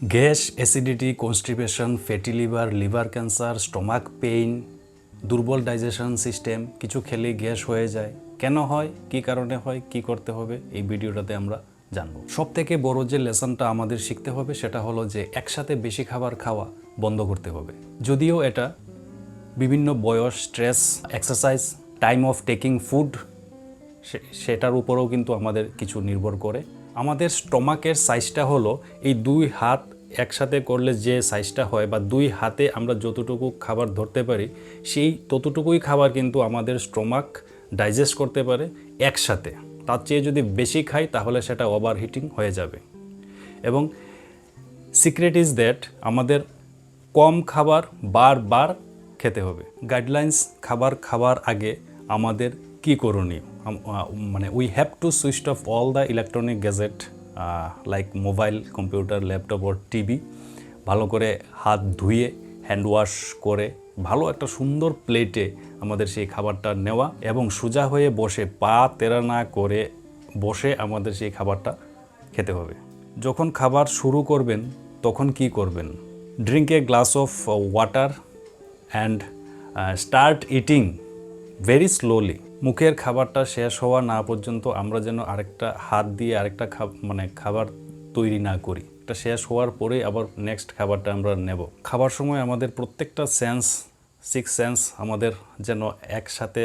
Gas, acidity, constipation, fatty liver, liver cancer, stomach pain, দুর্বল digestion system, কিছু খেলেই gas হয়ে যায়। কেন হয়, কী কারণে হয়, কি করতে হবে, এই ভিডিওটাতে আমরা জানবো। সব থেকে বড় যে লেসনটা আমাদের শিখতে হবে সেটা হলো যে একসাথে বেশি খাবার খাওয়া বন্ধ করতে হবে। যদিও এটা বিভিন্ন বয়স, stress, exercise, time of taking food সেটার উপরেও কিন্তু আমাদের কিছু নির্ভর করে। আমাদের স্টমাকের সাইজটা হলো এই দুই হাত একসাথে করলে যে সাইজটা হয় বা দুই হাতে আমরা যতটুকু খাবার ধরতে পারি সেই ততটুকুই খাবার কিন্তু আমাদের স্টমাক ডাইজেস্ট করতে পারে একসাথে। তার চেয়ে যদি বেশি খাই তাহলে সেটা ওভারহিটিং হয়ে যাবে। এবং সিক্রেট ইজ দ্যাট আমাদের কম খাবার বারবার খেতে হবে। গাইডলাইন্স খাবার আগে আমাদের কি করণীয়, মানে we have to switch off all the electronic gadget like mobile, computer, laptop or TV. ভালো করে হাত ধুয়ে হ্যান্ড ওয়াশ করে ভালো একটা সুন্দর প্লেটে আমাদের সেই খাবারটা নেওয়া এবং সোজা হয়ে বসে পা তেড়া না করে বসে আমাদের সেই খাবারটা খেতে হবে। যখন খাবার শুরু করবেন তখন কি করবেন? Drink a glass of water and start eating very slowly. মুখের খাবারটা শেষ হওয়া না পর্যন্ত আমরা যেন আরেকটা হাত দিয়ে আরেকটা খাবার তৈরি না করি। এটা শেষ হওয়ার পরেই আবার নেক্সট খাবারটা আমরা নেব। খাবার সময় আমাদের প্রত্যেকটা সিক্স সেন্স আমাদের যেন একসাথে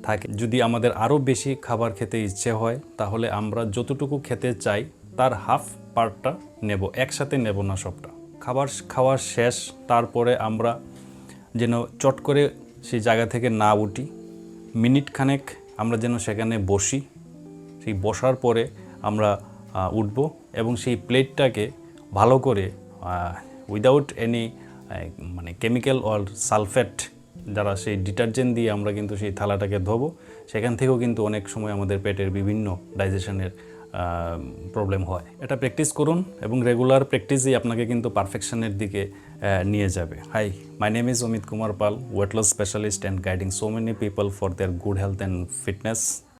থাকে। যদি আমাদের আরও বেশি খাবার খেতে ইচ্ছে হয় তাহলে আমরা যতটুকু খেতে চাই তার হাফ পার্টটা নেব, একসাথে নেব না সবটা। খাবার খাওয়া শেষ, তারপরে আমরা যেন চট করে সেই জায়গা থেকে না উঠি। মিনিট খানেক আমরা যেন সেখানে বসি। সেই বসার পরে আমরা উঠব এবং সেই প্লেটটাকে ভালো করে without any chemical or sulphate যারা সেই ডিটারজেন্ট দিয়ে আমরা কিন্তু সেই থালাটাকে ধোবো। সেখান থেকেও কিন্তু অনেক সময় আমাদের পেটের বিভিন্ন ডাইজেশনের প্রবলেম হয়। এটা প্র্যাকটিস করুন এবং রেগুলার প্র্যাকটিসই আপনাকে কিন্তু পারফেকশনের দিকে নিয়ে যাবে। Hi, my name is Amit Kumar Pal, weight loss specialist and guiding so many people for their good health and fitness.